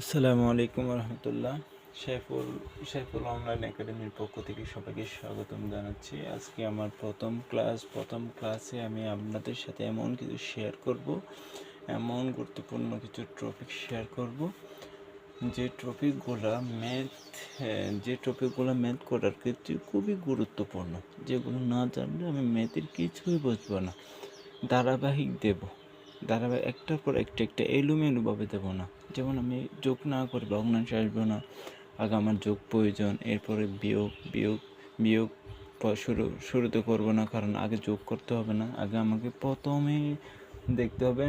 আসসালামু আলাইকুম রহমতুল্লাহ। সাইফুল অনলাইন একাডেমির পক্ষ থেকে সবাইকে স্বাগতম জানাচ্ছি। আজকে আমার প্রথম ক্লাসে আমি আপনাদের সাথে এমন কিছু শেয়ার করব, এমন গুরুত্বপূর্ণ কিছু টপিক শেয়ার করব যে টপিকগুলো ম্যাথ করার ক্ষেত্রে খুবই গুরুত্বপূর্ণ, যেগুলো না জানলে আমি ম্যাথের কিছুই বুঝবো না। ধারাবাহিক একটার পর একটা এলোমেলোভাবে দেবো না। যেমন আমি যোগ না করে ভগ্নাংশ আসবো না, আগে আমার যোগ প্রয়োজন, এরপরে বিয়োগ শুরুতে করবো না, কারণ আগে যোগ করতে হবে না। আগে আমাকে প্রথমে দেখতে হবে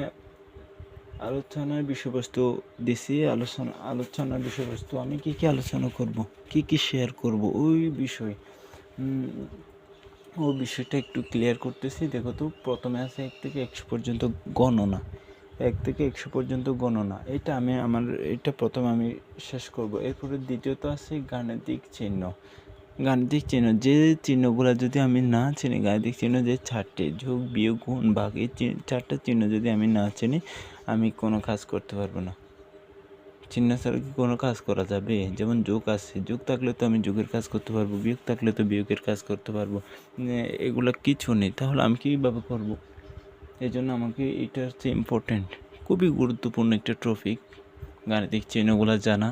আলোচনার বিষয়বস্তু দিছি। আলোচনার বিষয়বস্তু আমি কী আলোচনা করব, কী শেয়ার করব, ওই বিষয়টা একটু ক্লিয়ার করতেছি। দেখো তো, প্রথমে আছে 1 থেকে 100 পর্যন্ত গণনা। 1 থেকে 100 পর্যন্ত গণনা, এটা প্রথমে আমি শেষ করব। এরপরে দ্বিতীয়ত আছে গাণিতিক চিহ্ন। যে চিহ্নগুলো যদি আমি না চিনি, গাণিতিক চিহ্ন যে 4টে, যোগ বিয়োগ গুণ ভাগ, এই 4টা চিহ্ন যদি আমি না চিনি, আমি কোনো কাজ করতে পারবো না। চিহ্ন ছাড়া কি কোনো কাজ করা যাবে? যেমন যোগ আছে, যোগ থাকলে তো আমি যোগের কাজ করতে পারবো, বিয়োগ থাকলে তো বিয়োগের কাজ করতে পারবো। এগুলো কিছু নেই, তাহলে আমি কীভাবে করব? এই জন্য আমাকে এটা হচ্ছে ইম্পর্ট্যান্ট, খুবই গুরুত্বপূর্ণ একটা টপিক, গাণিতিক চিহ্নগুলো জানা।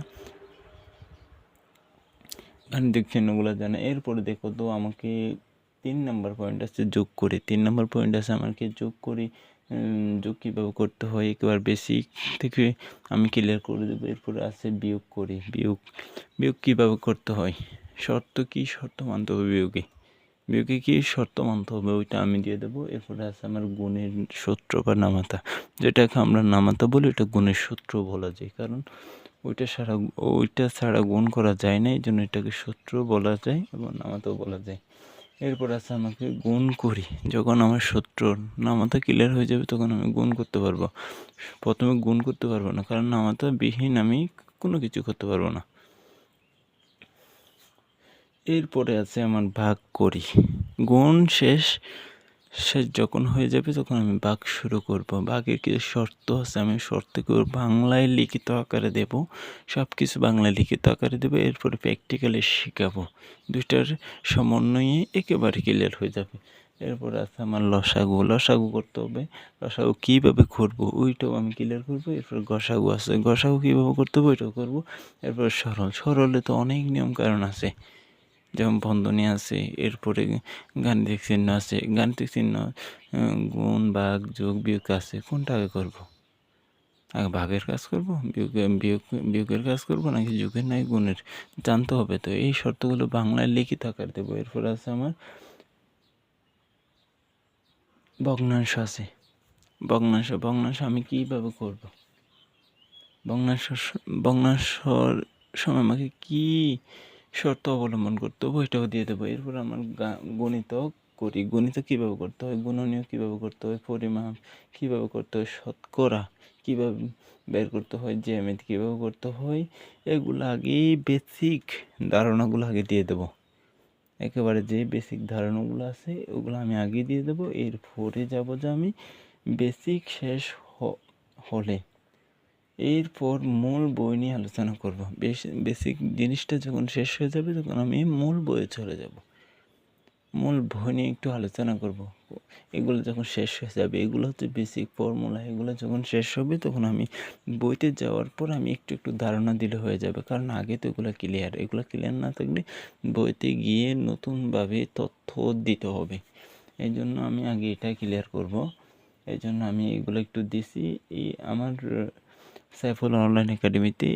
এরপরে দেখো তো, আমাকে 3 নম্বর পয়েন্ট আছে যোগ করি। 3 নম্বর পয়েন্ট আছে আমাকে যোগ করি। যোগ কীভাবে করতে হয় একেবারে বেসিক থেকে আমি ক্লিয়ার করে দেবো। এরপরে আছে বিয়োগ করি। বিয়োগ কীভাবে করতে হয়, শর্ত মানতে হবে বিয়োগে কী শর্ত মানতে হবে, ওইটা আমি দিয়ে দেবো। এরপরে আছে আমার গুণের সূত্র বা নামাতা, যেটাকে আমরা নামাতা বলি, এটা গুণের সূত্র বলা যায়, কারণ ওইটা ছাড়া গুণ করা যায় না, এই জন্য এটাকে সূত্র বলা যায় এবং নামাতাও বলা যায়। এরপর আছে আমাকে গুণ করি। যখন আমার সূত্র নামাতা ক্লিয়ার হয়ে যাবে, তখন আমি গুণ করতে পারবো। প্রথমে গুণ করতে পারবো না, কারণ নামাতা বিহীন আমি কোনো কিছু করতে পারবো না। এরপরে আছে আমার ভাগ করি। গুণ শেষ যখন হয়ে যাবে, তখন আমি ভাগ শুরু করব। ভাগের কিছু শর্ত আছে, আমি শর্তগুলো বাংলায় লিখিত আকারে দেব, সব কিছু বাংলায় লিখিত আকারে দেবো। এরপরে প্র্যাকটিক্যালি শেখাবো, দুইটার সমন্বয়ে একেবারে ক্লিয়ার হয়ে যাবে। এরপর আছে আমার লসাগু করতে হবে। লসাগু কীভাবে করবো ওইটাও আমি ক্লিয়ার করবো। এরপর গসাগু আছে, গসাগু কীভাবে করতে হবে ওইটাও করবো। এরপর সরলে তো অনেক নিয়ম কারণ আছে, যেমন বন্ধনী আছে, এরপরে গাণিতিক চিহ্ন আছে। গাণিতিক চিহ্ন গুণ ভাগ যোগ বিয়োগ আছে, কোনটা আগে করবো? আগে ভাগের কাজ করবো, বিয়োগের কাজ করবো, নাকি যোগের নাই গুণের? জানতে হবে তো। এই শর্তগুলো বাংলায় লিখিত আকার দেবো। এরপর আছে আমার ভগ্নাংশ আছে। ভগ্নাংশ আমি কীভাবে করবো? ভগ্নাংশর সময় আমাকে কী শর্ত অবলম্বন করতে হবে ওইটাও দিয়ে দেবো। এরপর আমার গণিত কীভাবে করতে হয়, গুণনীয় কীভাবে করতে হয়, পরিমাপ কীভাবে করতে হয়, শতকরা কীভাবে বের করতে হয়, জ্যামিতি কীভাবে করতে হয়, এগুলো আগেই বেসিক ধারণাগুলো আগে দিয়ে দেবো। একেবারে যে বেসিক ধারণাগুলো আছে ওগুলো আমি আগে দিয়ে দেবো। এরপরে যাবো যে আমি বেসিক শেষ হলে এরপর মূল বই নিয়ে আলোচনা করব। বেসিক জিনিসটা যখন শেষ হয়ে যাবে, তখন আমি মূল বইয়ে চলে যাব। মূল বই নিয়ে একটু আলোচনা করব। এগুলো যখন শেষ হয়ে যাবে, এগুলো হচ্ছে বেসিক ফর্মুলা, এগুলো যখন শেষ হবে, তখন আমি বইতে যাওয়ার পর আমি একটু ধারণা দিলে হয়ে যাবে, কারণ আগে তো এগুলো ক্লিয়ার না থাকলে বইতে গিয়ে নতুনভাবে তথ্য দিতে হবে। এই জন্য আমি আগে এটা ক্লিয়ার করব। এই জন্য আমি এগুলো একটু দিছি। আমার সাইফুল অনলাইন একাডেমিতে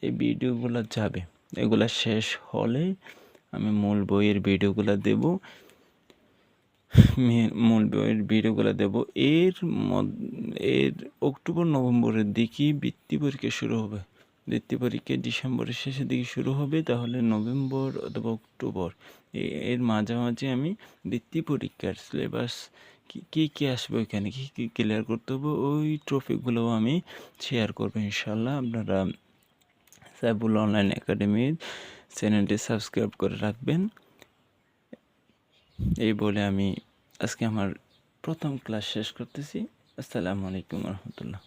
এই ভিডিওগুলো যাবে। এগুলা শেষ হলে আমি মূল বইয়ের ভিডিওগুলো দেব। এর অক্টোবর নভেম্বরের দিকে বৃত্তি পরীক্ষা শুরু হবে। বৃত্তি পরীক্ষা ডিসেম্বরের শেষের দিকে শুরু হবে, তাহলে নভেম্বর অথবা অক্টোবর এর মাঝামাঝি আমি বৃত্তি পরীক্ষার সিলেবাস কী আসবে, ওইখানে কী ক্লিয়ার করতে হবে, ওই টপিকগুলোও আমি শেয়ার করবো ইনশাল্লাহ। আপনারা সাইফুল অনলাইন একাডেমির চ্যানেলটি সাবস্ক্রাইব করে রাখবেন। এই বলে আমি আজকে আমার প্রথম ক্লাস শেষ করতেছি। আসসালামু আলাইকুম রহমতুল্লাহ।